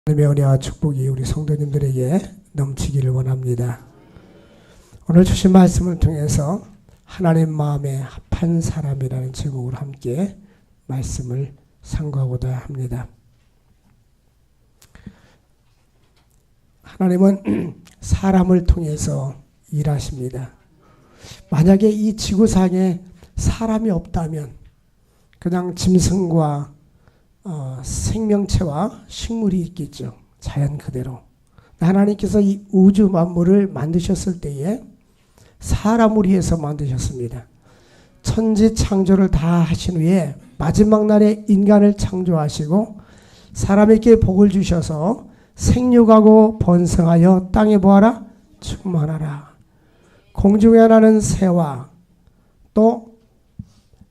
하나님의 은혜와 축복이 우리 성도님들에게 넘치기를 원합니다. 오늘 주신 말씀을 통해서 하나님 마음에 합한 사람이라는 제목으로 함께 말씀을 상고하고자 합니다. 하나님은 사람을 통해서 일하십니다. 만약에 이 지구상에 사람이 없다면 그냥 짐승과 생명체와 식물이 있겠죠. 자연 그대로. 하나님께서 이 우주 만물을 만드셨을 때에 사람을 위해서 만드셨습니다. 천지 창조를 다 하신 후에 마지막 날에 인간을 창조하시고 사람에게 복을 주셔서 생육하고 번성하여 땅에 보아라 충만하라. 공중에 나는 새와 또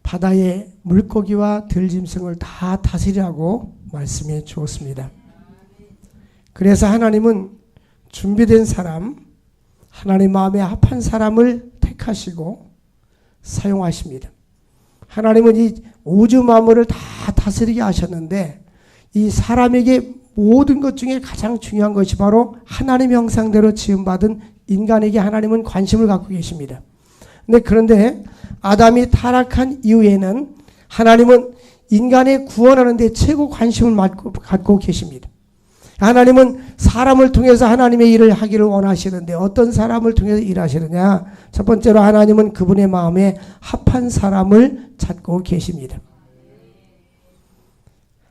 바다의 물고기와 들짐승을 다 다스리라고 말씀해 주었습니다. 그래서 하나님은 준비된 사람, 하나님 마음에 합한 사람을 택하시고 사용하십니다. 하나님은 이 우주 만물을 다 다스리게 하셨는데 이 사람에게 모든 것 중에 가장 중요한 것이 바로 하나님의 형상대로 지음받은 인간에게 하나님은 관심을 갖고 계십니다. 그런데 아담이 타락한 이후에는 하나님은 인간의 구원하는 데 최고 관심을 갖고 계십니다. 하나님은 사람을 통해서 하나님의 일을 하기를 원하시는데 어떤 사람을 통해서 일하시느냐? 첫 번째로 하나님은 그분의 마음에 합한 사람을 찾고 계십니다.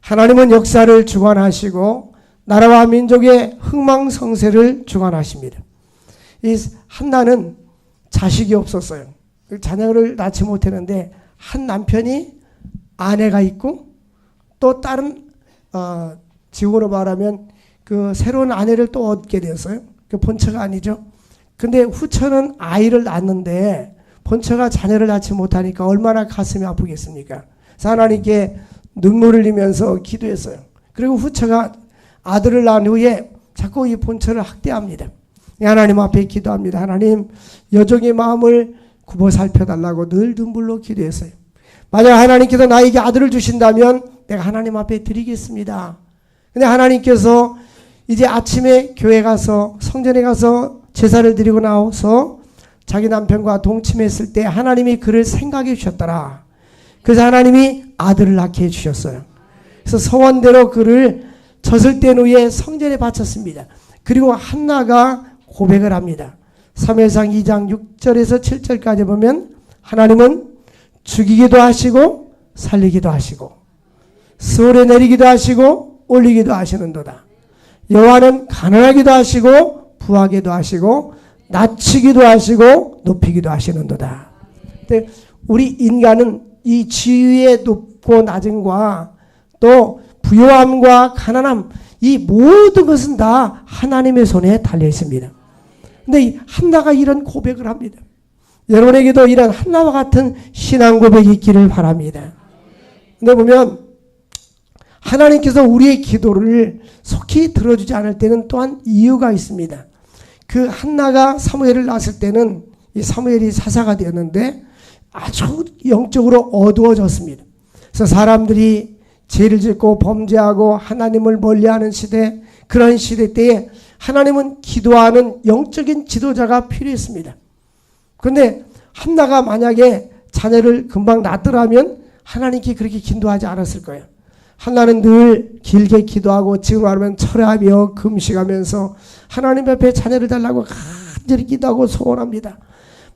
하나님은 역사를 주관하시고 나라와 민족의 흥망성쇠를 주관하십니다. 이 한나는 자식이 없었어요. 자녀를 낳지 못했는데 한 남편이 아내가 있고 또 다른 지금으로 말하면 그 새로운 아내를 또 얻게 되었어요. 그 본처가 아니죠. 근데 후처는 아이를 낳는데 본처가 자녀를 낳지 못하니까 얼마나 가슴이 아프겠습니까? 그래서 하나님께 눈물을 흘리면서 기도했어요. 그리고 후처가 아들을 낳은 후에 자꾸 이 본처를 학대합니다. 하나님 앞에 기도합니다. 하나님 여종의 마음을 굽어 살펴달라고 늘 눈물로 기도했어요. 만약 하나님께서 나에게 아들을 주신다면 내가 하나님 앞에 드리겠습니다. 근데 하나님께서 이제 아침에 교회 가서 성전에 가서 제사를 드리고 나와서 자기 남편과 동침했을 때 하나님이 그를 생각해 주셨더라. 그래서 하나님이 아들을 낳게 해주셨어요. 그래서 서원대로 그를 젖을 뗀 후에 성전에 바쳤습니다. 그리고 한나가 고백을 합니다. 사무엘상 2장 6절에서 7절까지 보면 하나님은 죽이기도 하시고 살리기도 하시고 수월에 내리기도 하시고 올리기도 하시는도다. 여호와는 가난하기도 하시고 부하기도 하시고 낮추기도 하시고 높이기도 하시는도다. 근데 우리 인간은 이 지위의 높고 낮음과 또 부요함과 가난함 이 모든 것은 다 하나님의 손에 달려 있습니다. 근데 한나가 이런 고백을 합니다. 여러분에게도 이런 한나와 같은 신앙 고백이 있기를 바랍니다. 근데 보면 하나님께서 우리의 기도를 속히 들어주지 않을 때는 또한 이유가 있습니다. 그 한나가 사무엘을 낳았을 때는 이 사무엘이 사사가 되었는데 아주 영적으로 어두워졌습니다. 그래서 사람들이 죄를 짓고 범죄하고 하나님을 멀리하는 시대, 그런 시대 때에 하나님은 기도하는 영적인 지도자가 필요했습니다. 그런데 한나가 만약에 자녀를 금방 낳더라면 하나님께 그렇게 기도하지 않았을 거예요. 한나는 늘 길게 기도하고 지금 말하면 철회하며 금식하면서 하나님 앞에 자녀를 달라고 간절히 기도하고 소원합니다.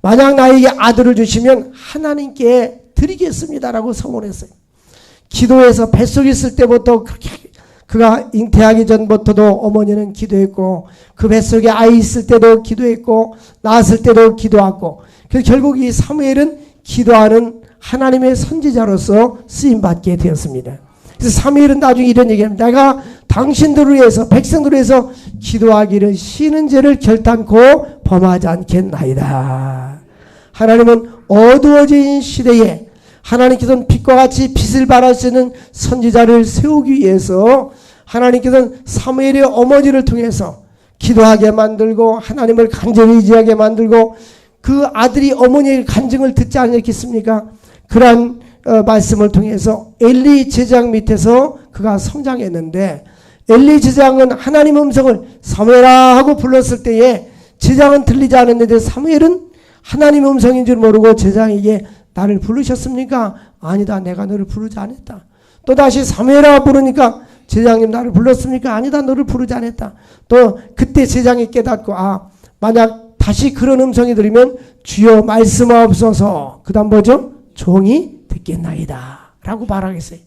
만약 나에게 아들을 주시면 하나님께 드리겠습니다라고 소원했어요. 기도해서 뱃속에 있을 때부터 그렇게 그가 잉태하기 전부터도 어머니는 기도했고 그 뱃속에 아이 있을 때도 기도했고 낳았을 때도 기도하고 그래서 결국 이 사무엘은 기도하는 하나님의 선지자로서 쓰임받게 되었습니다. 그래서 사무엘은 나중에 이런 얘기합니다. 내가 당신들을 위해서 백성들을 위해서 기도하기를 쉬는 죄를 결단코 범하지 않겠나이다. 하나님은 어두워진 시대에 하나님께서는 빛과 같이 빛을 발할 수 있는 선지자를 세우기 위해서 하나님께서는 사무엘의 어머니를 통해서 기도하게 만들고 하나님을 간절히 의지하게 만들고 그 아들이 어머니의 간증을 듣지 않았겠습니까? 그러한 말씀을 통해서 엘리 제장 밑에서 그가 성장했는데 엘리 제사장은 하나님 음성을 사무엘아 하고 불렀을 때에 제사장은 들리지 않았는데 사무엘은 하나님 음성인 줄 모르고 제사장에게 나를 부르셨습니까? 아니다, 내가 너를 부르지 않았다. 또다시 사무엘아 부르니까 제사장님 나를 불렀습니까? 아니다, 너를 부르지 않았다. 또 그때 제사장이 깨닫고 만약 다시 그런 음성이 들리면 주여 말씀하옵소서. 그 다음 뭐죠? 종이 듣겠나이다 라고 말하겠어요.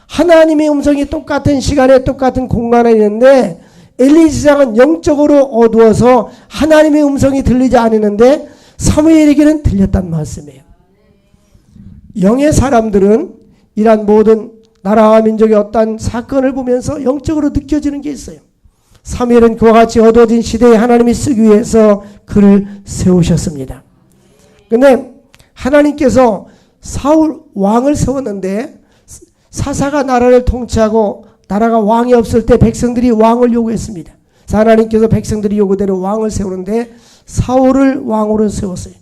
하나님의 음성이 똑같은 시간에 똑같은 공간에 있는데 엘리 제사장은 영적으로 어두워서 하나님의 음성이 들리지 않았는데 사무엘에게는 들렸단 말씀이에요. 영의 사람들은 이러한 모든 나라와 민족의 어떤 사건을 보면서 영적으로 느껴지는 게 있어요. 사무엘은 그와 같이 어두워진 시대에 하나님이 쓰기 위해서 그를 세우셨습니다. 그런데 하나님께서 사울 왕을 세웠는데 사사가 나라를 통치하고 나라가 왕이 없을 때 백성들이 왕을 요구했습니다. 하나님께서 백성들이 요구대로 왕을 세우는데 사울을 왕으로 세웠어요.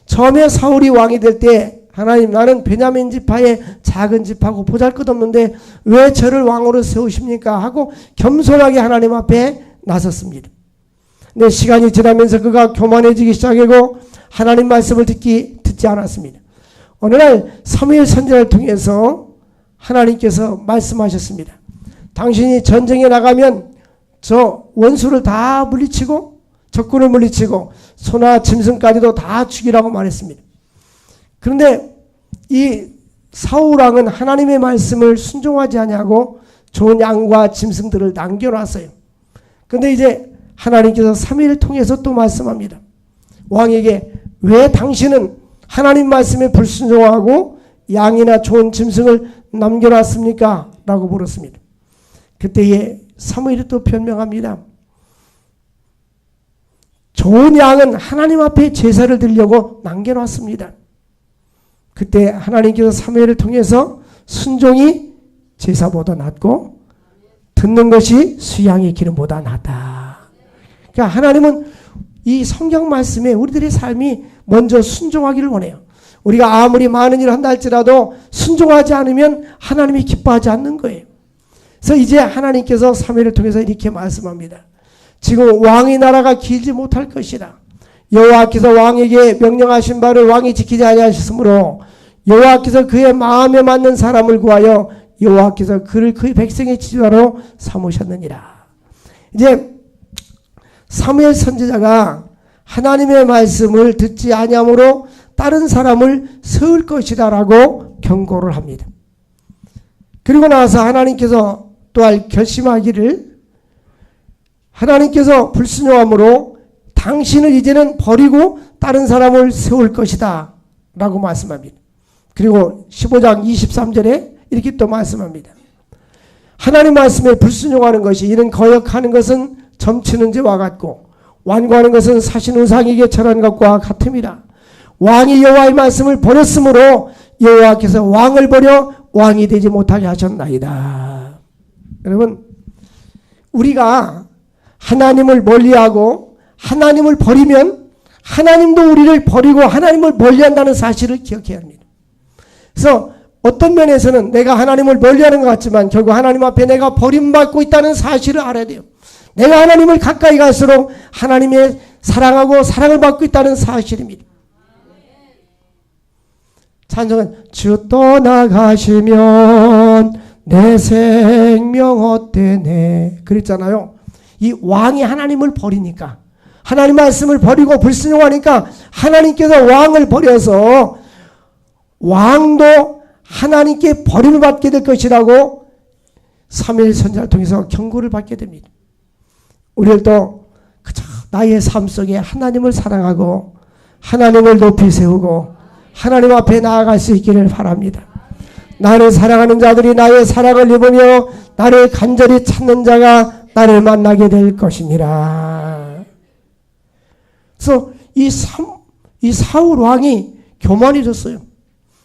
처음에 사울이 왕이 될 때 하나님 나는 베냐민 지파의 작은 지파고 보잘것없는데 왜 저를 왕으로 세우십니까? 하고 겸손하게 하나님 앞에 나섰습니다. 근데 시간이 지나면서 그가 교만해지기 시작하고 하나님 말씀을 듣지 않았습니다. 어느 날 사무엘 선지자를 통해서 하나님께서 말씀하셨습니다. 당신이 전쟁에 나가면 저 원수를 다 물리치고 적군을 물리치고 소나 짐승까지도 다 죽이라고 말했습니다. 그런데 이 사울왕은 하나님의 말씀을 순종하지 아니하고 좋은 양과 짐승들을 남겨놨어요. 그런데 이제 하나님께서 사무엘을 통해서 또 말씀합니다. 왕에게 왜 당신은 하나님 말씀에 불순종하고 양이나 좋은 짐승을 남겨놨습니까? 라고 물었습니다. 그때에 사무엘이 또 변명합니다. 좋은 양은 하나님 앞에 제사를 드리려고 남겨놨습니다. 그때 하나님께서 사무엘을 통해서 순종이 제사보다 낫고 듣는 것이 수양의 기름보다 낫다. 그러니까 하나님은 이 성경 말씀에 우리들의 삶이 먼저 순종하기를 원해요. 우리가 아무리 많은 일을 한다 할지라도 순종하지 않으면 하나님이 기뻐하지 않는 거예요. 그래서 이제 하나님께서 사무엘을 통해서 이렇게 말씀합니다. 지금 왕의 나라가 길지 못할 것이라. 여호와께서 왕에게 명령하신 바를 왕이 지키지 아니하셨으므로 여호와께서 그의 마음에 맞는 사람을 구하여 여호와께서 그를 그의 백성의 지도자로 삼으셨느니라. 이제 사무엘 선지자가 하나님의 말씀을 듣지 아니함으로 다른 사람을 세울 것이다라고 경고를 합니다. 그리고 나서 하나님께서 또한 결심하기를 하나님께서 불순종함으로 당신을 이제는 버리고 다른 사람을 세울 것이다 라고 말씀합니다. 그리고 15장 23절에 이렇게 또 말씀합니다. 하나님 말씀에 불순종하는 것이 이는 거역하는 것은 점치는 죄와 같고 완고하는 것은 사신 우상에게 절한 것과 같음이라. 왕이 여호와의 말씀을 버렸으므로 여호와께서 왕을 버려 왕이 되지 못하게 하셨나이다. 여러분, 우리가 하나님을 멀리하고 하나님을 버리면 하나님도 우리를 버리고 하나님을 멀리한다는 사실을 기억해야 합니다. 그래서 어떤 면에서는 내가 하나님을 멀리하는 것 같지만 결국 하나님 앞에 내가 버림받고 있다는 사실을 알아야 돼요. 내가 하나님을 가까이 갈수록 하나님의 사랑하고 사랑을 받고 있다는 사실입니다. 찬송은 주 떠나가시면 내 생명 어때네 그랬잖아요. 이 왕이 하나님을 버리니까 하나님 말씀을 버리고 불순종하니까 하나님께서 왕을 버려서 왕도 하나님께 버림을 받게 될 것이라고 사무엘 선지자를 통해서 경고를 받게 됩니다. 우리들도 그저 나의 삶 속에 하나님을 사랑하고 하나님을 높이 세우고 하나님 앞에 나아갈 수 있기를 바랍니다. 나를 사랑하는 자들이 나의 사랑을 입으며 나를 간절히 찾는 자가 나를 만나게 될 것이니라. 그래서 이 사울 왕이 교만해졌어요.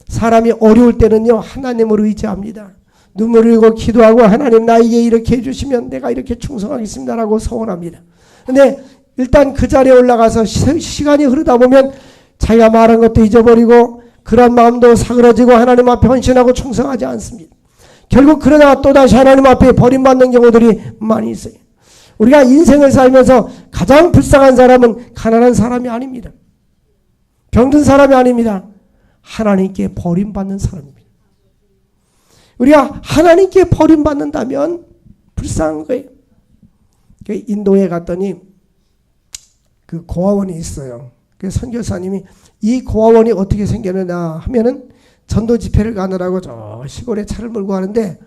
사람이 어려울 때는요 하나님을 의지합니다. 눈물을 흘리고 기도하고 하나님 나에게 이렇게 해주시면 내가 이렇게 충성하겠습니다라고 서원합니다. 근데 일단 그 자리에 올라가서 시간이 흐르다 보면 자기가 말한 것도 잊어버리고 그런 마음도 사그러지고 하나님 앞에 헌신하고 충성하지 않습니다. 결국 그러다가 또다시 하나님 앞에 버림받는 경우들이 많이 있어요. 우리가 인생을 살면서 가장 불쌍한 사람은 가난한 사람이 아닙니다. 병든 사람이 아닙니다. 하나님께 버림받는 사람입니다. 우리가 하나님께 버림받는다면 불쌍한 거예요. 인도에 갔더니 그 고아원이 있어요. 그 선교사님이 이 고아원이 어떻게 생겼느냐 하면은 전도 집회를 가느라고 저 시골에 차를 몰고 가는데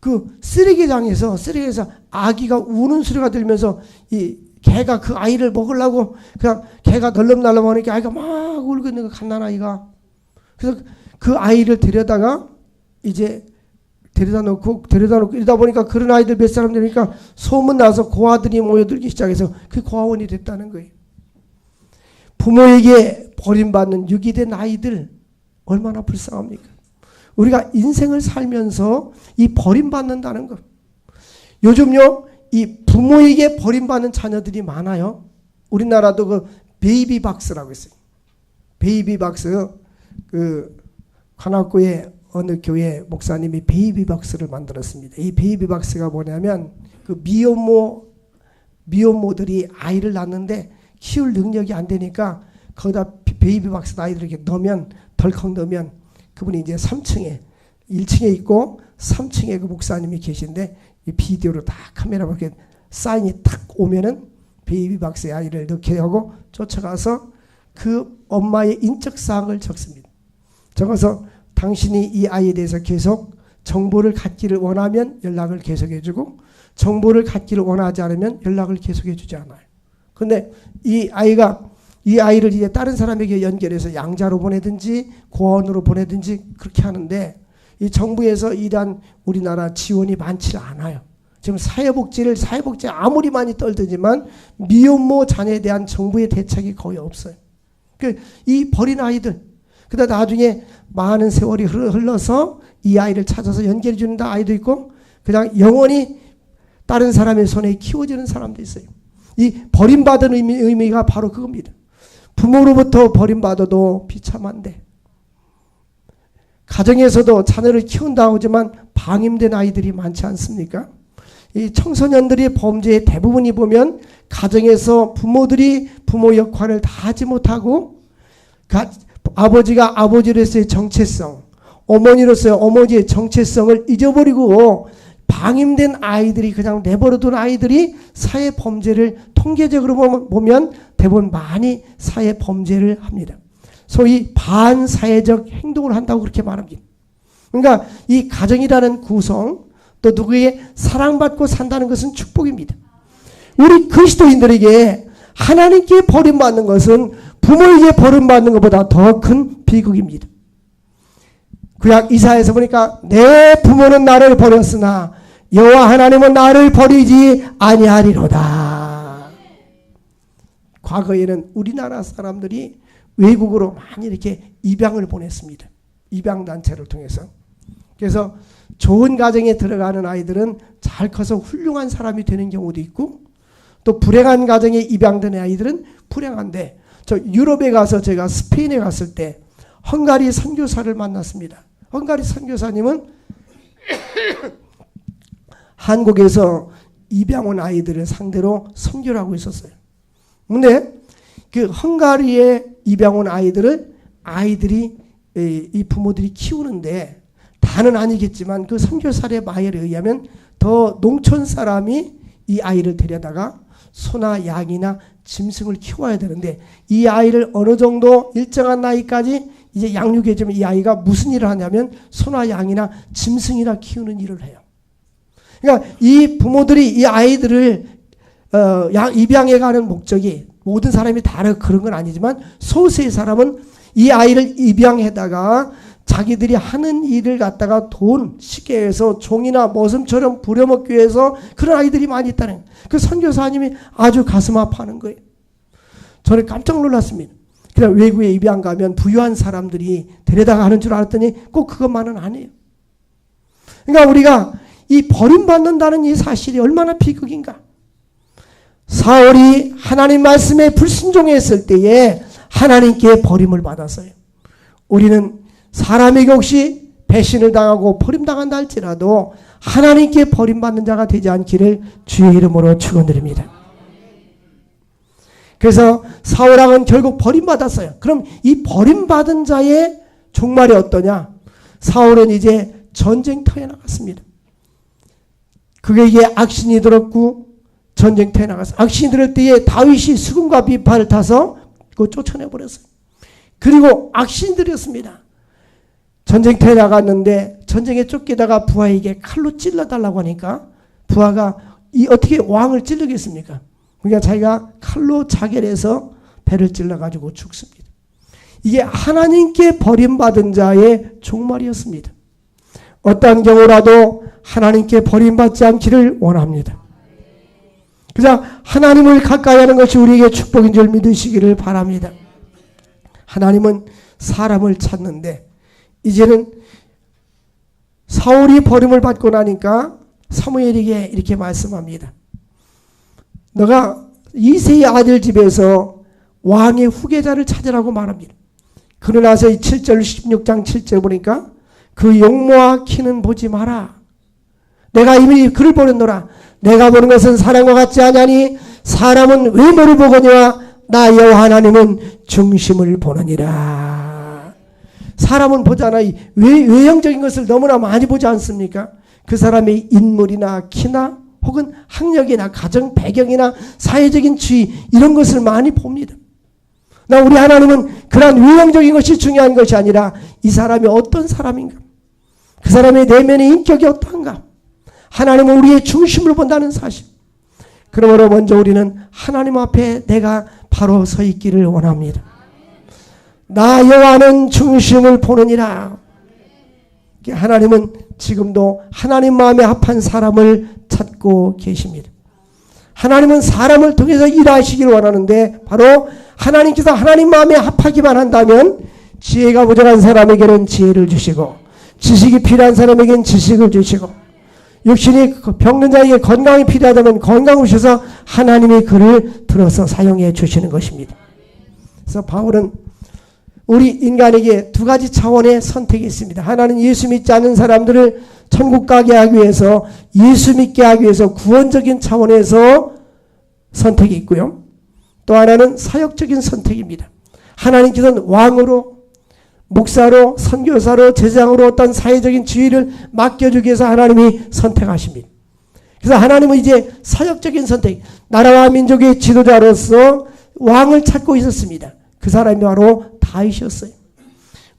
그 쓰레기장에서 아기가 우는 소리가 들면서 이 개가 그 아이를 먹으려고 그냥 개가 널름널름 하니까 아이가 막 울고 있는 거 갓난아이가. 그래서 그 아이를 데려다가 이제 데려다 놓고 이러다 보니까 그런 아이들 몇 사람 되니까 소문 나서 고아들이 모여들기 시작해서 그 고아원이 됐다는 거예요. 부모에게 버림받는 유기된 아이들 얼마나 불쌍합니까? 우리가 인생을 살면서 이 버림받는다는 것. 요즘요, 이 부모에게 버림받는 자녀들이 많아요. 우리나라도 그 베이비박스라고 있어요. 베이비박스, 그 관악구의 어느 교회 목사님이 베이비박스를 만들었습니다. 이 베이비박스가 뭐냐면 그 미혼모들이 아이를 낳는데 키울 능력이 안 되니까 거기다 베이비박스 아이들을 이렇게 넣으면 덜컥 넣으면 그분이 이제 3층에 1층에 있고 3층에 그 목사님이 계신데 이 비디오로 다 카메라로 이렇게 사인이 탁 오면은 베이비박스에 아이를 넣게 하고 쫓아가서 그 엄마의 인적사항을 적습니다. 적어서 당신이 이 아이에 대해서 계속 정보를 갖기를 원하면 연락을 계속해주고 정보를 갖기를 원하지 않으면 연락을 계속해주지 않아요. 근데 이 아이를 이제 다른 사람에게 연결해서 양자로 보내든지 고아원으로 보내든지 그렇게 하는데 이 정부에서 이러한 우리나라 지원이 많지 않아요. 지금 사회복지 아무리 많이 떨더지만 미혼모 자녀에 대한 정부의 대책이 거의 없어요. 이 버린 아이들, 그러다 나중에 많은 세월이 흘러서 이 아이를 찾아서 연결해 주는 아이도 있고 그냥 영원히 다른 사람의 손에 키워지는 사람도 있어요. 이 버림받은 의미가 바로 그겁니다. 부모로부터 버림받아도 비참한데 가정에서도 자녀를 키운다고 하지만 방임된 아이들이 많지 않습니까? 이 청소년들의 범죄의 대부분이 보면 가정에서 부모들이 부모 역할을 다 하지 못하고 아버지가 아버지로서의 정체성, 어머니로서의 어머니의 정체성을 잊어버리고 방임된 아이들이 그냥 내버려둔 아이들이 사회 범죄를 통계적으로 보면 대부분 많이 사회 범죄를 합니다. 소위 반사회적 행동을 한다고 그렇게 말합니다. 그러니까 이 가정이라는 구성 또 누구에게 사랑받고 산다는 것은 축복입니다. 우리 그리스도인들에게 하나님께 버림받는 것은 부모에게 버림받는 것보다 더 큰 비극입니다. 구약 이사야에서 보니까 내 부모는 나를 버렸으나 여호와 하나님은 나를 버리지 아니하리로다. 과거에는 우리나라 사람들이 외국으로 많이 이렇게 입양을 보냈습니다. 입양단체를 통해서. 그래서 좋은 가정에 들어가는 아이들은 잘 커서 훌륭한 사람이 되는 경우도 있고 또 불행한 가정에 입양된 아이들은 불행한데 저 유럽에 가서 제가 스페인에 갔을 때 헝가리 선교사를 만났습니다. 헝가리 선교사님은 한국에서 입양 온 아이들을 상대로 선교를 하고 있었어요. 근데 그 헝가리에 입양 온 아이들이 이 부모들이 키우는데 다는 아니겠지만 그 선교사의 말에 의하면 더 농촌 사람이 이 아이를 데려다가 소나 양이나 짐승을 키워야 되는데 이 아이를 어느 정도 일정한 나이까지 이제 양육해주면 이 아이가 무슨 일을 하냐면 소나 양이나 짐승이나 키우는 일을 해요. 그러니까 이 부모들이 이 아이들을 입양해 가는 목적이 모든 사람이 다 그런 건 아니지만 소수의 사람은 이 아이를 입양해다가 자기들이 하는 일을 갖다가 돈 쉽게 해서 종이나 머슴처럼 부려먹기 위해서 그런 아이들이 많이 있다는 그 선교사님이 아주 가슴 아파하는 거예요. 저는 깜짝 놀랐습니다. 그냥 외국에 입양 가면 부유한 사람들이 데려다가 하는 줄 알았더니 꼭 그것만은 아니에요. 그러니까 우리가 이 버림받는다는 이 사실이 얼마나 비극인가. 사울이 하나님 말씀에 불순종했을 때에 하나님께 버림을 받았어요. 우리는 사람에게 혹시 배신을 당하고 버림당한다 할지라도 하나님께 버림받는 자가 되지 않기를 주의 이름으로 축원드립니다. 그래서 사울왕은 결국 버림받았어요. 그럼 이 버림받은 자의 종말이 어떠냐? 사울은 이제 전쟁터에 나갔습니다. 그에게 악신이 들었고 전쟁터에 나갔어요. 악신이 들을 때에 다윗이 수금과 비파를 타서 그거 쫓아내버렸어요. 그리고 악신이 들였습니다. 전쟁터에 나갔는데 전쟁에 쫓기다가 부하에게 칼로 찔러달라고 하니까 부하가 어떻게 왕을 찔르겠습니까? 그러니까 자기가 칼로 자결해서 배를 찔러가지고 죽습니다. 이게 하나님께 버림받은 자의 종말이었습니다. 어떠한 경우라도 하나님께 버림받지 않기를 원합니다. 그래서 하나님을 가까이 하는 것이 우리에게 축복인 줄 믿으시기를 바랍니다. 하나님은 사람을 찾는데 이제는 사울이 버림을 받고 나니까 사무엘에게 이렇게 말씀합니다. 너가 이새의 아들 집에서 왕의 후계자를 찾으라고 말합니다. 그러나서 7절 16장 7절 보니까 그 용모와 키는 보지 마라. 내가 이미 그를 보는노라. 내가 보는 것은 사람과 같지 아니하니 사람은 외모를 보거니와 나 여호와 하나님은 중심을 보느니라. 사람은 보잖아요. 외형적인 것을 너무나 많이 보지 않습니까? 그 사람의 인물이나 키나 혹은 학력이나 가정 배경이나 사회적인 지위 이런 것을 많이 봅니다. 우리 하나님은 그러한 외형적인 것이 중요한 것이 아니라 이 사람이 어떤 사람인가, 그 사람의 내면의 인격이 어떠한가, 하나님은 우리의 중심을 본다는 사실. 그러므로 먼저 우리는 하나님 앞에 내가 바로 서 있기를 원합니다. 나 여호와는 중심을 보느니라. 하나님은 지금도 하나님 마음에 합한 사람을 찾고 계십니다. 하나님은 사람을 통해서 일하시기를 원하는데 바로 하나님께서 하나님 마음에 합하기만 한다면 지혜가 부족한 사람에게는 지혜를 주시고 지식이 필요한 사람에게는 지식을 주시고 육신이 병든 자에게 건강이 필요하다면 건강을 주셔서 하나님이 그를 들어서 사용해 주시는 것입니다. 그래서 바울은 우리 인간에게 두 가지 차원의 선택이 있습니다. 하나는 예수 믿지 않는 사람들을 천국 가게 하기 위해서, 예수 믿게 하기 위해서 구원적인 차원에서 선택이 있고요. 또 하나는 사역적인 선택입니다. 하나님께서는 왕으로, 목사로, 선교사로, 제장으로 어떤 사회적인 지위를 맡겨주기 위해서 하나님이 선택하십니다. 그래서 하나님은 이제 사역적인 선택, 나라와 민족의 지도자로서 왕을 찾고 있었습니다. 그 사람이 바로 다윗이었어요.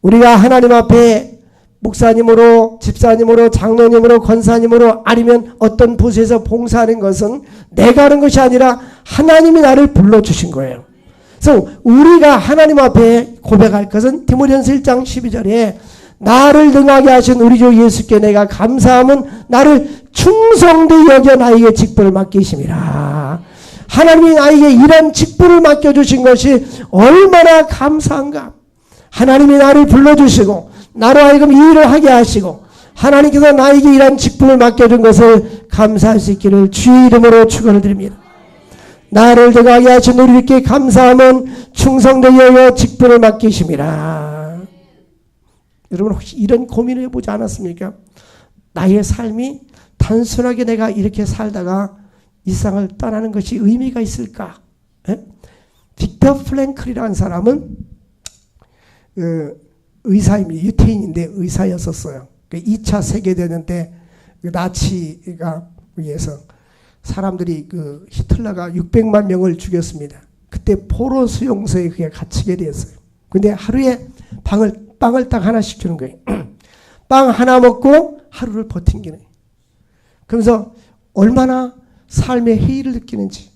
우리가 하나님 앞에 목사님으로, 집사님으로, 장로님으로, 권사님으로 아니면 어떤 부서에서 봉사하는 것은 내가 하는 것이 아니라 하나님이 나를 불러주신 거예요. 그래서 우리가 하나님 앞에 고백할 것은 디모데전서 1장 12절에 나를 능하게 하신 우리 주 예수께 내가 감사함은 나를 충성되이 여겨 나에게 직분을 맡기심이라. 하나님이 나에게 이런 직분을 맡겨주신 것이 얼마나 감사한가. 하나님이 나를 불러주시고 나로 하여금 이 일을 하게 하시고 하나님께서 나에게 이런 직분을 맡겨준 것을 감사할 수 있기를 주의 이름으로 축원을 드립니다. 나를 능하게 하신 우리께 감사함은 충성되어 직분을 맡기심이라. 여러분 혹시 이런 고민을 해보지 않았습니까? 나의 삶이 단순하게 내가 이렇게 살다가 이 세상을 떠나는 것이 의미가 있을까? 빅터 프랭클이라는 사람은 의사입니다. 유태인인데 의사였었어요. 2차 세계대전 때 나치가 의해서 사람들이 히틀러가 600만 명을 죽였습니다. 그때 포로 수용소에 그게 갇히게 되었어요. 근데 하루에 빵을 딱 하나씩 주는 거예요. 빵 하나 먹고 하루를 버틴 거예요. 그러면서 얼마나 삶의 해이를 느끼는지.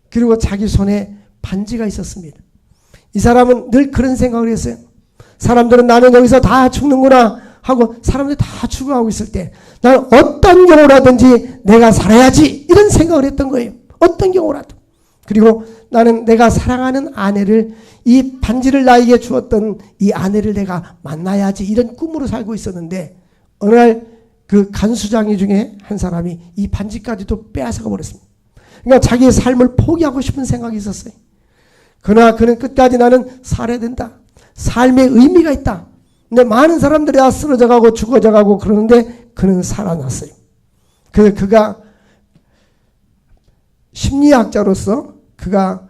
그리고 자기 손에 반지가 있었습니다. 이 사람은 늘 그런 생각을 했어요. 사람들은 나는 여기서 다 죽는구나 하고 사람들이 다 죽어가고 있을 때 나는 어떤 경우라든지 내가 살아야지 이런 생각을 했던 거예요. 어떤 경우라도. 그리고 나는 내가 사랑하는 아내를, 이 반지를 나에게 주었던 이 아내를 내가 만나야지 이런 꿈으로 살고 있었는데 어느 날 그 간수장이 중에 한 사람이 이 반지까지도 빼앗아가 버렸습니다. 그러니까 자기의 삶을 포기하고 싶은 생각이 있었어요. 그러나 그는 끝까지 나는 살아야 된다. 삶의 의미가 있다. 근데 많은 사람들이 다 쓰러져 가고 죽어져 가고 그러는데 그는 살아났어요. 그래서 그가 심리학자로서 그가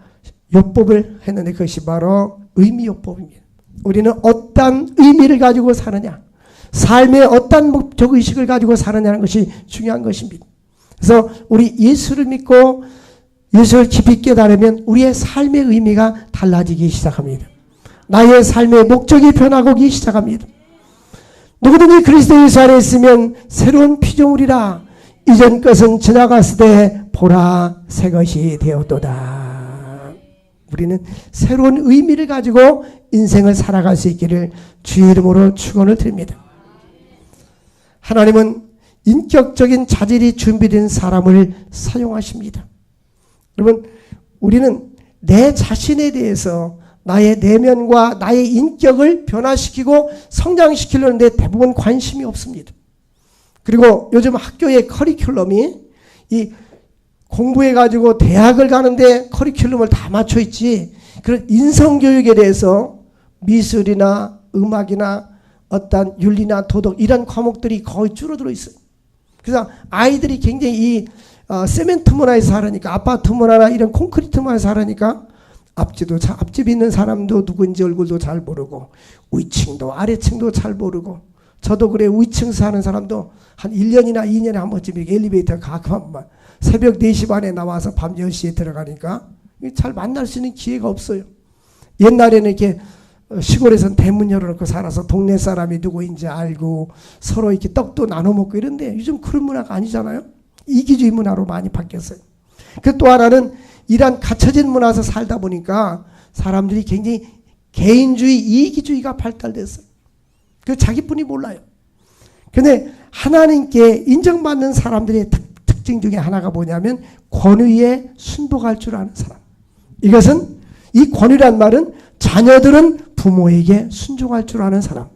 요법을 했는데 그것이 바로 의미요법입니다. 우리는 어떤 의미를 가지고 사느냐, 삶의 어떤 목적의식을 가지고 사느냐는 것이 중요한 것입니다. 그래서 우리 예수를 믿고 예수를 깊이 깨달으면 우리의 삶의 의미가 달라지기 시작합니다. 나의 삶의 목적이 변하기 시작합니다. 누구든지 그리스도 예수 안에 있으면 새로운 피조물이라. 이전 것은 지나갔을 때 보라 새 것이 되었도다. 우리는 새로운 의미를 가지고 인생을 살아갈 수 있기를 주의 이름으로 축원을 드립니다. 하나님은 인격적인 자질이 준비된 사람을 사용하십니다. 여러분, 우리는 내 자신에 대해서 나의 내면과 나의 인격을 변화시키고 성장시키려는데 대부분 관심이 없습니다. 그리고 요즘 학교의 커리큘럼이 이 공부해가지고 대학을 가는데 커리큘럼을 다 맞춰있지, 그런 인성교육에 대해서 미술이나 음악이나 어떤 윤리나 도덕 이런 과목들이 거의 줄어들어 있어요. 그래서 아이들이 굉장히 이 세멘트 문화에서 살으니까, 아파트 문화나 이런 콘크리트 문화에서 살으니까 앞집 있는 사람도 누군지 얼굴도 잘 모르고 위층도 아래층도 잘 모르고, 저도 그래, 위층 사는 사람도 한 1년이나 2년에 한 번쯤 이렇게 엘리베이터 가끔 한 번 새벽 4시 반에 나와서 밤 10시에 들어가니까 잘 만날 수 있는 기회가 없어요. 옛날에는 이렇게 시골에서는 대문 열어놓고 살아서 동네 사람이 누구인지 알고 서로 이렇게 떡도 나눠 먹고 이런데 요즘 그런 문화가 아니잖아요. 이기주의 문화로 많이 바뀌었어요. 그 또 하나는 이런 갖춰진 문화에서 살다 보니까 사람들이 굉장히 개인주의, 이기주의가 발달됐어요. 그 자기뿐이 몰라요. 근데 하나님께 인정받는 사람들의 특징 중에 하나가 뭐냐면 권위에 순복할 줄 아는 사람. 이것은, 이 권위란 말은 자녀들은 부모에게 순종할 줄 아는 사람.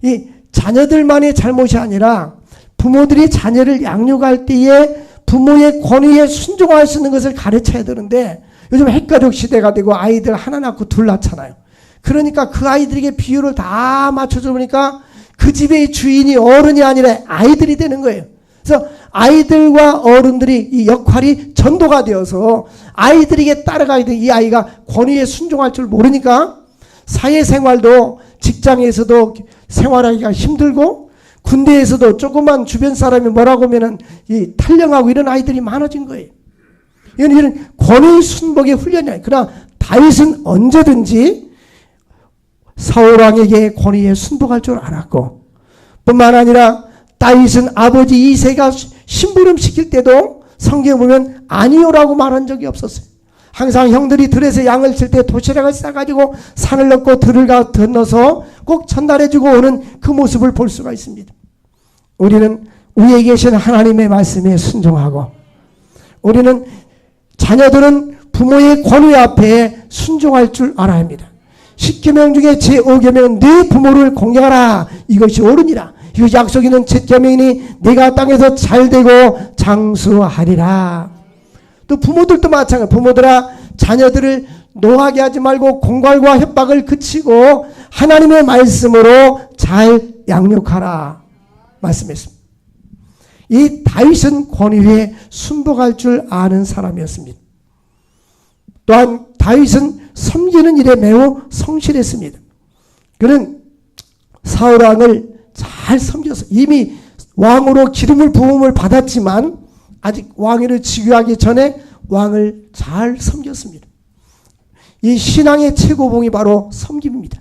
이 자녀들만의 잘못이 아니라 부모들이 자녀를 양육할 때에 부모의 권위에 순종할 수 있는 것을 가르쳐야 되는데, 요즘 핵가족 시대가 되고 아이들 하나 낳고 둘 낳잖아요. 그러니까 그 아이들에게 비율을 다 맞춰줘 보니까 그 집의 주인이 어른이 아니라 아이들이 되는 거예요. 그래서 아이들과 어른들이 이 역할이 전도가 되어서 아이들에게 따라가게 된 이 아이가 권위에 순종할 줄 모르니까 사회생활도, 직장에서도 생활하기가 힘들고, 군대에서도 조그만 주변 사람이 뭐라고 하면은 이 탈령하고 이런 아이들이 많아진 거예요. 이런 권위 순복의 훈련이에요. 그러나 다윗은 언제든지 사울왕에게 권위에 순복할 줄 알았고, 뿐만 아니라 다윗은 아버지 이새가 심부름 시킬 때도 성경에 보면 아니요라고 말한 적이 없었어요. 항상 형들이 들에서 양을 칠 때 도시락을 싸가지고 산을 넘고 들을 건너서 꼭 전달해주고 오는 그 모습을 볼 수가 있습니다. 우리는 위에 계신 하나님의 말씀에 순종하고, 우리는 자녀들은 부모의 권위 앞에 순종할 줄 알아야 합니다. 10계명 중에 제5계명은 네 부모를 공경하라, 이것이 옳으니라. 이것이 약속 있는 첫 계명이니 네가 땅에서 잘되고 장수하리라. 또 부모들도 마찬가지예요. 부모들아, 자녀들을 노하게 하지 말고 공갈과 협박을 그치고 하나님의 말씀으로 잘 양육하라 말씀했습니다. 이 다윗은 권위에 순복할 줄 아는 사람이었습니다. 또한 다윗은 섬기는 일에 매우 성실했습니다. 그는 사울왕을 잘 섬겼어요. 이미 왕으로 기름을 부음을 받았지만 아직 왕위를 즉위하기 전에 왕을 잘 섬겼습니다. 이 신앙의 최고봉이 바로 섬김입니다.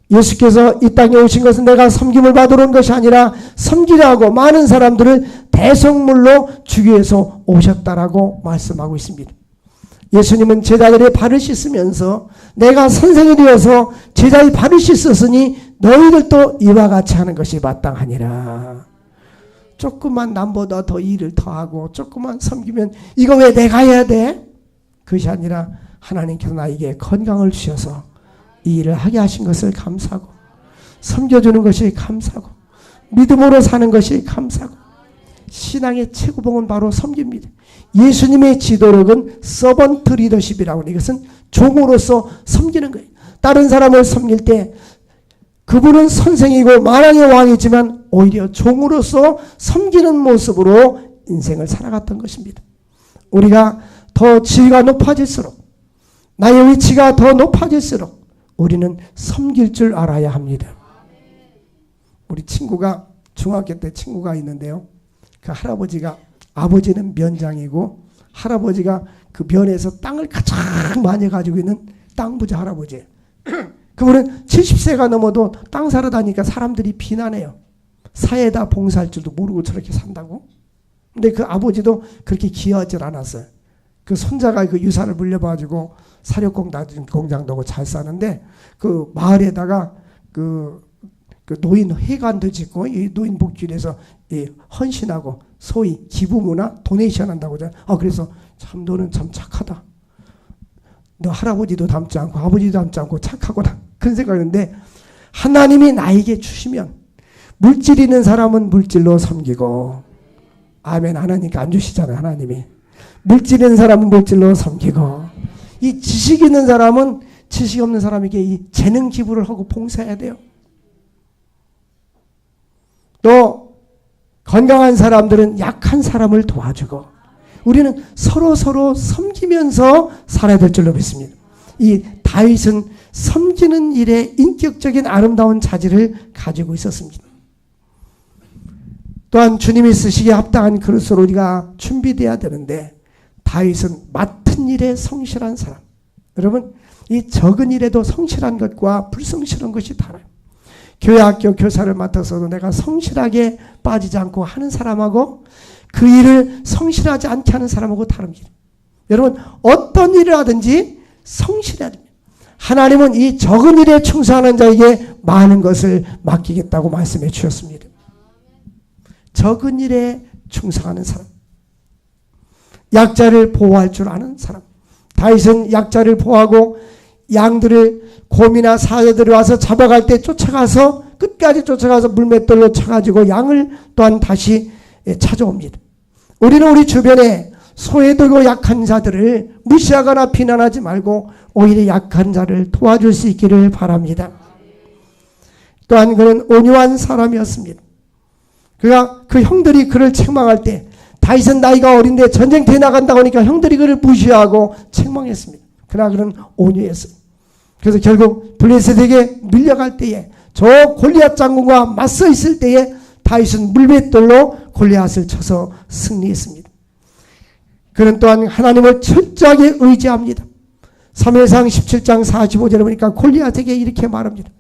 예수께서 이 땅에 오신 것은 내가 섬김을 받으러 온 것이 아니라 섬기려 하고 많은 사람들을 대성물로 주기 위해서 오셨다라고 말씀하고 있습니다. 예수님은 제자들의 발을 씻으면서 내가 선생이 되어서 제자의 발을 씻었으니 너희들도 이와 같이 하는 것이 마땅하니라. 조금만 남보다 더 일을 더하고 조금만 섬기면 이거 왜 내가 해야 돼? 그것이 아니라 하나님께서 나에게 건강을 주셔서 이 일을 하게 하신 것을 감사하고, 섬겨주는 것이 감사하고, 믿음으로 사는 것이 감사하고, 신앙의 최고봉은 바로 섬깁니다. 예수님의 지도력은 서번트 리더십이라고 하는, 이것은 종으로서 섬기는 거예요. 다른 사람을 섬길 때 그분은 선생이고 만왕의 왕이지만 오히려 종으로서 섬기는 모습으로 인생을 살아갔던 것입니다. 우리가 더 지위가 높아질수록, 나의 위치가 더 높아질수록 우리는 섬길 줄 알아야 합니다. 우리 친구가, 중학교 때 친구가 있는데요. 그 할아버지가, 아버지는 면장이고 할아버지가 그 면에서 땅을 가장 많이 가지고 있는 땅 부자 할아버지예요. 그분은 70세가 넘어도 땅 사러 다니니까 사람들이 비난해요. 사회에다 봉사할 줄도 모르고 저렇게 산다고. 근데 그 아버지도 그렇게 기여하지 않았어요. 그 손자가 그 유산을 물려가지고 사료공장도 하고 잘 사는데, 그 마을에다가 그 노인 회관도 짓고 이 노인 복지에서 헌신하고 소위 기부문화 도네이션 한다고 하잖아요. 그래서 참 너는 참 착하다. 너 할아버지도 닮지 않고 아버지도 닮지 않고 착하구나. 그런 생각이었는데, 하나님이 나에게 주시면 물질 있는 사람은 물질로 섬기고, 아멘. 하나님께 안 주시잖아요. 하나님이. 물질 있는 사람은 물질로 섬기고, 이 지식 있는 사람은 지식 없는 사람에게 이 재능 기부를 하고 봉사해야 돼요. 또 건강한 사람들은 약한 사람을 도와주고, 우리는 서로 섬기면서 살아야 될 줄로 믿습니다. 이 다윗은 섬기는 일에 인격적인 아름다운 자질을 가지고 있었습니다. 또한 주님이 쓰시기에 합당한 그릇으로 우리가 준비되어야 되는데, 다윗은 맡은 일에 성실한 사람. 여러분, 이 적은 일에도 성실한 것과 불성실한 것이 달라요. 교회 학교 교사를 맡아서도 내가 성실하게 빠지지 않고 하는 사람하고 그 일을 성실하지 않게 하는 사람하고 다릅니다. 여러분, 어떤 일을 하든지 성실해야 됩니다. 하나님은 이 적은 일에 충성하는 자에게 많은 것을 맡기겠다고 말씀해 주셨습니다. 적은 일에 충성하는 사람, 약자를 보호할 줄 아는 사람. 다윗은 약자를 보호하고 양들을, 곰이나 사자들이 와서 잡아갈 때 쫓아가서, 끝까지 쫓아가서 물맷돌로 쳐가지고 양을 또한 다시 찾아옵니다. 우리는 우리 주변에 소외되고 약한 자들을 무시하거나 비난하지 말고 오히려 약한 자를 도와줄 수 있기를 바랍니다. 또한 그는 온유한 사람이었습니다. 그가 그 형들이 그를 책망할 때, 다윗은 나이가 어린데 전쟁터에 나간다고 하니까 형들이 그를 무시하고 책망했습니다. 그러나 그는 온유했어요. 그래서 결국 블레셋에게 밀려갈 때에, 저 골리앗 장군과 맞서 있을 때에 다윗은 물맷돌로 골리앗을 쳐서 승리했습니다. 그는 또한 하나님을 철저하게 의지합니다. 사무엘상 17장 45절에 보니까 골리앗에게 이렇게 말합니다.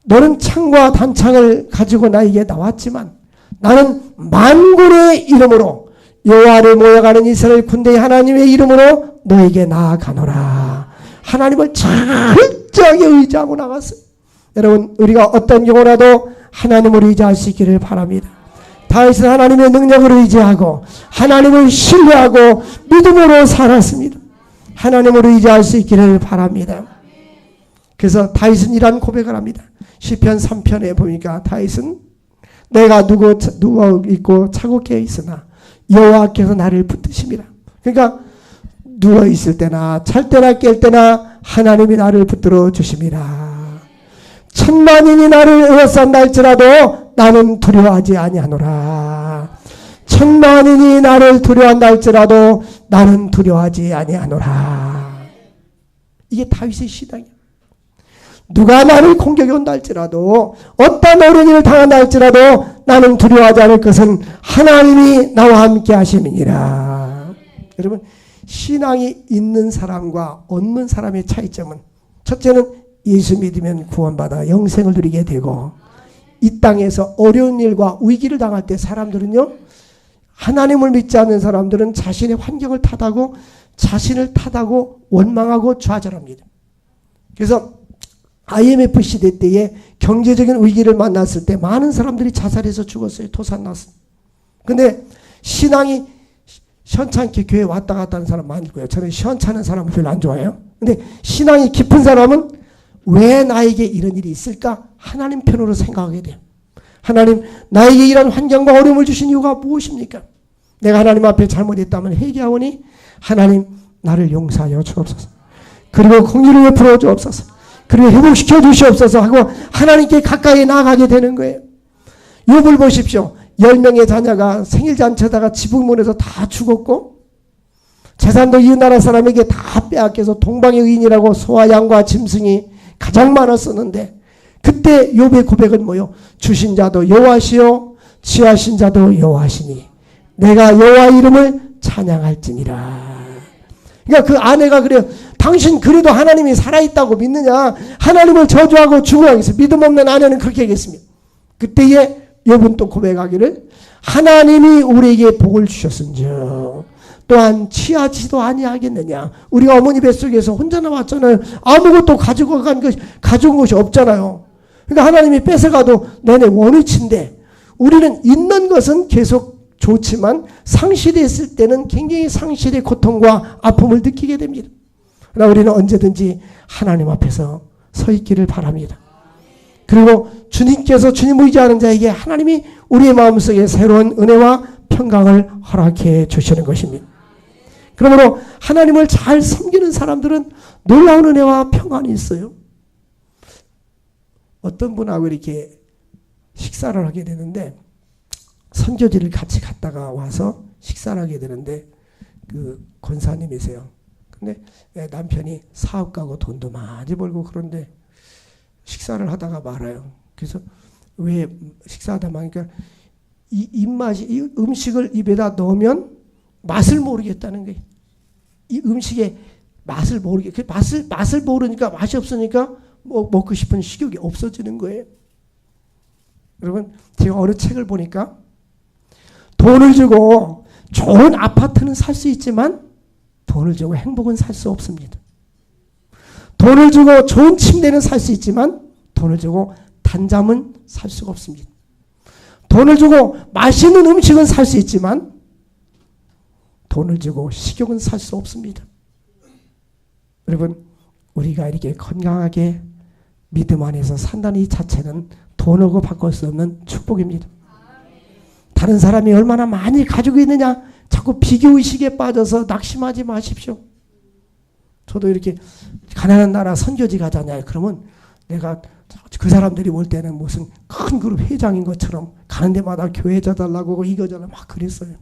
너는 창과 단창을 가지고 나에게 나왔지만 나는 만군의 이름으로, 여호와를 모여가는 이스라엘 군대의 하나님의 이름으로 너에게 나아가노라. 하나님을 철저하게 의지하고 나갔어요. 여러분, 우리가 어떤 경우라도 하나님을 의지할 수 있기를 바랍니다. 다윗은 하나님의 능력을 의지하고 하나님을 신뢰하고 믿음으로 살았습니다. 하나님을 의지할 수 있기를 바랍니다. 그래서 다윗은 이런 고백을 합니다. 시편 3편에 보니까 다윗은 내가 누워 있고 차고 깨어 있으나 여호와께서 나를 붙드심이라. 그러니까 누워 있을 때나 잘 때나 깰 때나 하나님이 나를 붙들어 주심이라. 천만인이 나를 에워싼다 할지라도 나는 두려워하지 아니하노라. 천만인이 나를 두려워한다 할지라도 나는 두려워하지 아니하노라. 이게 다윗의 신앙이야. 누가 나를 공격해 온다 할지라도, 어떤 어려운 일을 당한다 할지라도 나는 두려워하지 않을 것은 하나님이 나와 함께 하심이니라. 여러분, 신앙이 있는 사람과 없는 사람의 차이점은, 첫째는 예수 믿으면 구원받아 영생을 누리게 되고, 이 땅에서 어려운 일과 위기를 당할 때 사람들은요, 하나님을 믿지 않는 사람들은 자신의 환경을 탓하고 자신을 탓하고 원망하고 좌절합니다. 그래서 IMF 시대 때에 경제적인 위기를 만났을 때 많은 사람들이 자살해서 죽었어요. 도산났습니다. 근데 신앙이 시원찮게 교회 왔다 갔다 하는 사람 많을 거예요. 저는 시원찮은 사람은 별로 안 좋아해요. 근데 신앙이 깊은 사람은 왜 나에게 이런 일이 있을까? 하나님 편으로 생각하게 돼요. 하나님, 나에게 이런 환경과 어려움을 주신 이유가 무엇입니까? 내가 하나님 앞에 잘못했다면 회개하오니 하나님 나를 용서하여 주옵소서. 그리고 공의를 베풀어 주옵소서. 그리고 회복시켜 주시옵소서 하고 하나님께 가까이 나아가게 되는 거예요. 욥을 보십시오. 10명의 자녀가 생일잔치하다가 지붕문에서 다 죽었고 재산도 이 나라 사람에게 다 빼앗겨서 동방의 의인이라고 소와 양과 짐승이 가장 많았었는데 그때 욥의 고백은 뭐요? 주신 자도 여호와시요 취하신 자도 여호와시니 내가 여호와 이름을 찬양할지니라. 그러니까 그 아내가 그래요. 당신 그래도 하나님이 살아있다고 믿느냐? 하나님을 저주하고 죽어야겠어. 믿음 없는 아내는 그렇게 얘기했습니다. 그때에 욥은 또 고백하기를 하나님이 우리에게 복을 주셨은즉 또한 취하지도 아니하겠느냐. 우리가 어머니 뱃속에서 혼자 나왔잖아요. 아무것도 가져온 것이 없잖아요. 그러니까 하나님이 뺏어가도 내내 원위치인데 우리는 있는 것은 계속 좋지만 상실했을 때는 굉장히 상실의 고통과 아픔을 느끼게 됩니다. 그러나 우리는 언제든지 하나님 앞에서 서 있기를 바랍니다. 그리고 주님께서 주님 의지하는 자에게 하나님이 우리의 마음속에 새로운 은혜와 평강을 허락해 주시는 것입니다. 그러므로 하나님을 잘 섬기는 사람들은 놀라운 은혜와 평안이 있어요. 어떤 분하고 이렇게 식사를 하게 되는데 선교지를 같이 갔다가 와서 식사를 하게 되는데 그 권사님이세요. 근데 남편이 사업가고 돈도 많이 벌고 그런데 식사를 하다가 말아요. 그래서 왜 식사하다 말니까 이 음식을 입에다 넣으면 맛을 모르겠다는 거예요. 이 음식의 맛을 모르게 맛을 모르니까 맛이 없으니까 먹고 싶은 식욕이 없어지는 거예요. 여러분 제가 어느 책을 보니까 돈을 주고 좋은 아파트는 살 수 있지만 돈을 주고 행복은 살 수 없습니다. 돈을 주고 좋은 침대는 살 수 있지만 돈을 주고 단잠은 살 수가 없습니다. 돈을 주고 맛있는 음식은 살 수 있지만 돈을 주고 식욕은 살 수 없습니다. 여러분 우리가 이렇게 건강하게 믿음 안에서 산다는 이 자체는 돈하고 바꿀 수 없는 축복입니다. 다른 사람이 얼마나 많이 가지고 있느냐 자꾸 비교의식에 빠져서 낙심하지 마십시오. 저도 이렇게 가난한 나라 선교지 가잖아요. 그러면 내가 그 사람들이 볼 때는 무슨 큰 그룹 회장인 것처럼 가는 데마다 교회 져달라고 이거저거 막 그랬어요.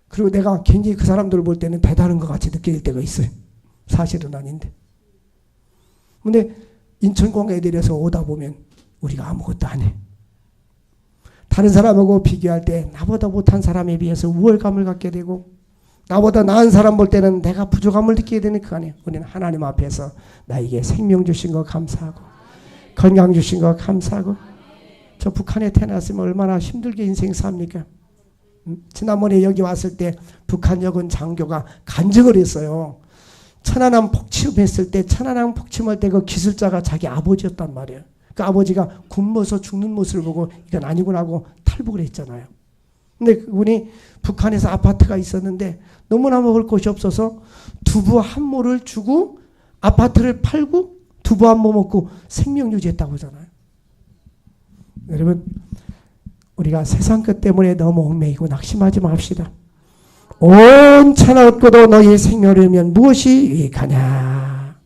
그리고 내가 굉장히 그 사람들을 볼 때는 대단한 것 같이 느낄 때가 있어요. 사실은 아닌데. 근데 인천공항에 내려서 오다 보면 우리가 아무것도 안 해. 다른 사람하고 비교할 때 나보다 못한 사람에 비해서 우월감을 갖게 되고 나보다 나은 사람 볼 때는 내가 부족함을 느끼게 되는 그 안에 우리는 하나님 앞에서 나에게 생명 주신 거 감사하고 건강 주신 거 감사하고 저 북한에 태어났으면 얼마나 힘들게 인생 삽니까? 지난번에 여기 왔을 때 북한 여군 장교가 간증을 했어요. 천안함 폭침했을 때 천안함 폭침할 때 그 기술자가 자기 아버지였단 말이에요. 그 아버지가 굶어서 죽는 모습을 보고 이건 아니구나 하고 탈북을 했잖아요. 근데 그분이 북한에서 아파트가 있었는데 너무나 먹을 것이 없어서 두부 한 모를 주고 아파트를 팔고 두부 한 모 먹고 생명 유지했다고 하잖아요. 여러분 우리가 세상 것 때문에 너무 얽매이고 낙심하지 맙시다. 온 천하 얻고도 너희의 생명을 잃으면 무엇이 유익하냐.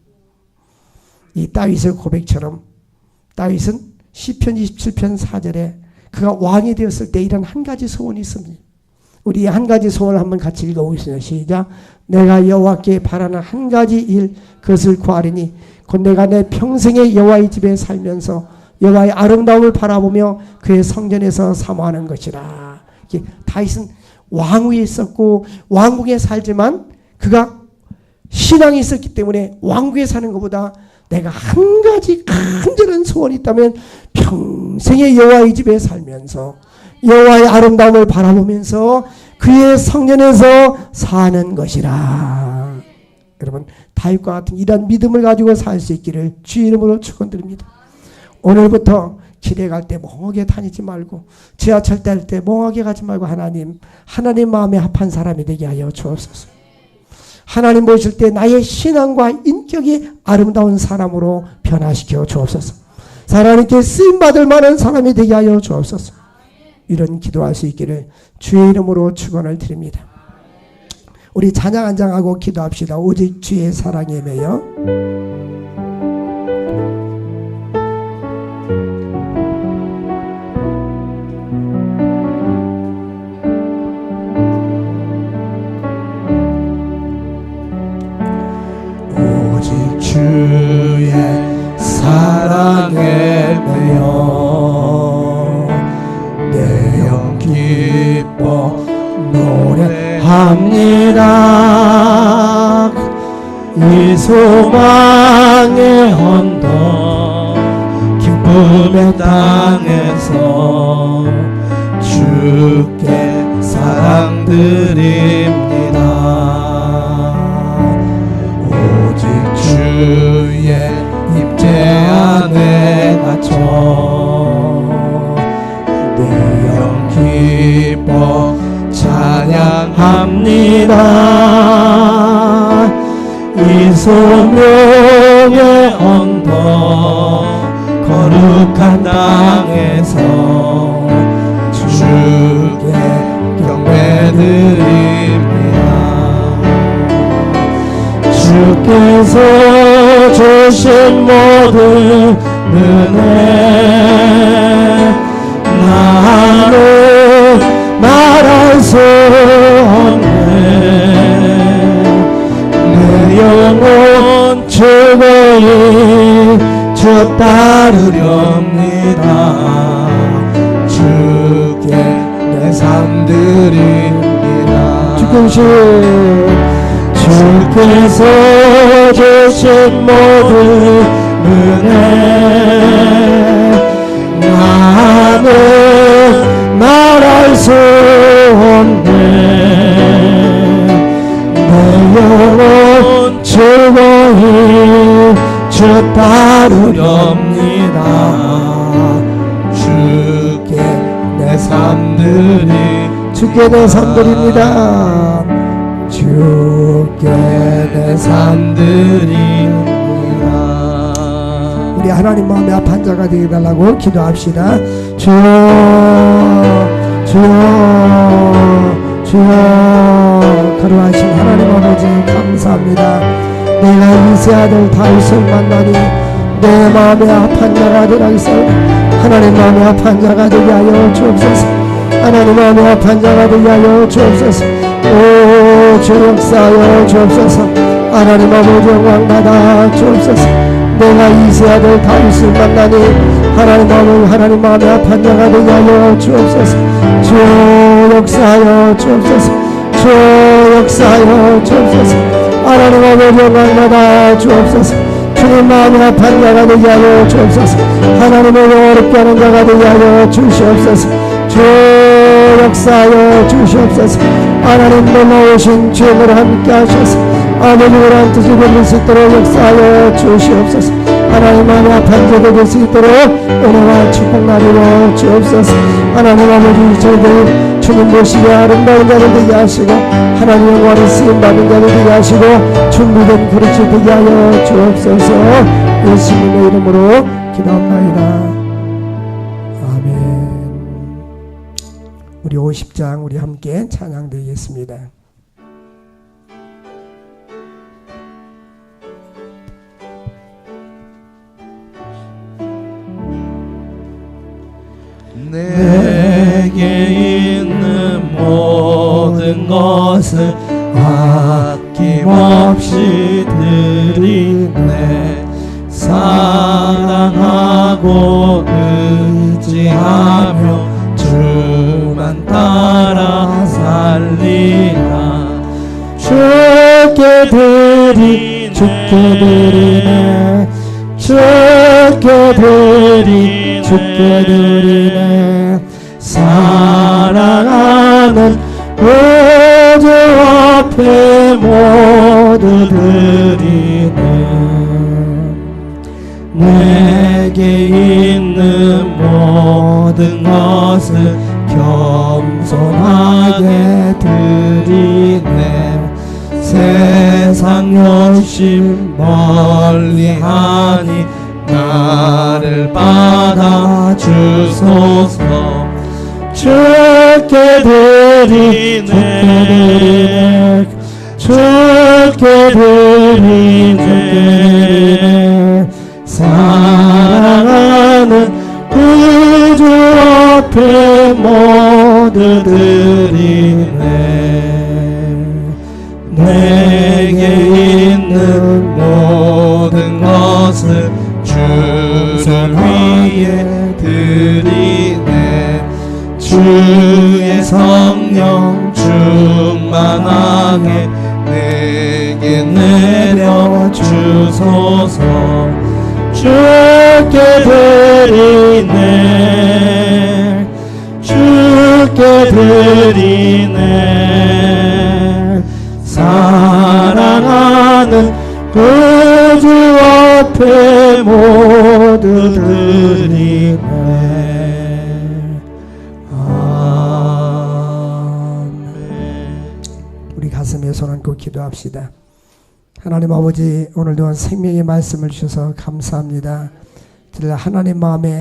이 다윗의 고백처럼 다윗은 시편 27편 4절에 그가 왕이 되었을 때 이런 한 가지 소원이 있습니다. 우리 한 가지 소원을 한번 같이 읽어보겠습니다. 시작. 내가 여호와께 바라는 한 가지 일 그것을 구하리니 곧 내가 내 평생에 여호와의 집에 살면서 여호와의 아름다움을 바라보며 그의 성전에서 사모하는 것이라. 다윗은 왕위에 있었고 왕국에 살지만 그가 신앙이 있었기 때문에 왕국에 사는 것보다 내가 한 가지 간절한 소원이 있다면 평생에 여호와의 집에 살면서 여호와의 아름다움을 바라보면서 그의 성전에서 사는 것이라. 여러분 다윗과 같은 이런 믿음을 가지고 살 수 있기를 주의 이름으로 축원드립니다. 오늘부터 길에 갈 때 멍하게 다니지 말고 지하철 탈 때 멍하게 가지 말고 하나님 마음에 합한 사람이 되게 하여 주옵소서. 하나님 보실 때 나의 신앙과 인격이 아름다운 사람으로 변화시켜 주옵소서. 하나님께 쓰임받을 만한 사람이 되게 하여 주옵소서. 이런 기도할 수 있기를 주의 이름으로 축원을 드립니다. 우리 찬양 한 장 하고 기도합시다. 오직 주의 사랑에 매여 합니다. 이 소망의 언덕 기쁨의 땅에서 주께 사랑드립니다. 오직 주의 임재 안에 갇혀 내 영 기뻐 찬양합니다. 이 소명의 언덕 거룩한 땅에서 주께 경배드립니다. 주께서 주신 모든 은혜 나는 말할 수 없네. 내 영혼 주거니 주 따르렵니다. 주께 내 삶 드립니다. 주께서 주신 모든 은혜 나는 말할 수 없네. 내 영혼 즐거이 주 따르렵니다. 주께 내 삶들이 주께 내 삶들입니다. 주께 내 삶들입니다. 우리 하나님 마음에 합한 자가 되게 달라고 기도합시다. 주여 거룩하신 하나님 아버지 감사합니다. 내가 이세 아들 다윗을 만나니 내 마음에 합한 자가 되라 했사오니 하나님 마음에 합한 자가 되게 하여 주옵소서. 하나님 마음에 합한 자가 되게 하여 주옵소서. 오 주 역사하여 주옵소서. 하나님 아버지 영광 받아 주옵소서. 내가 이세 아들 다윗을 만나니 하나님 마음에 합한 자가 되게 하여 주옵소서. 주 역사하여 주옵소서. 주 역사하여 주옵소서. 하나님 아버지 영광 받아 주옵소서. 주님 마음에 합한 자가 되게 하여 주옵소서. 하나님을 어렵게 하는 자가 되게 하여 주시옵소서. 주 역사하여 주시옵소서. 하나님 놀라우신 주님을 함께 하셔서 아버지를 한 뜻이 되실 수 있도록 역사하여 주시옵소서. 하나님 마음에 합한 자가 될 수 있도록 은혜와 축복 나누어 주옵소서. 하나님 아버지 저희들 주님 보시기에 아름다운 자들 되게 하시고 하나님 영광을 쓰임받은 자들 되게 하시고 준비된 그릇이 되게 하여 주옵소서. 예수님의 이름으로 기도합나이다. 아멘. 우리 50장 우리 함께 찬양드리겠습니다. 내게 있는 모든 것을 아낌없이 드리네. 사랑하고 의지하며 주만 따라 살리라. 주께 드리네. 주께 드리네. 사랑하는 구주 앞에 모두 드리네. 내게 있는 모든 것을 겸손하게 드리네. 세상 욕심 멀리하니 나를 받아주소서. 주께 드리네. 주께 드리네. 사랑하는 구주 앞에 모두 드리네. 내게 있는 모든 것을 주 손 위에 드리네. 주의 성령 충 충만하게 내게 내려 주소서. 주께 드리네 주께 드리네 사랑하는 구주 앞에 모두 드리네. 우리 가슴에 손 얹고 기도합시다. 하나님 아버지, 오늘 또한 생명의 말씀을 주셔서 감사합니다. 하나님 마음에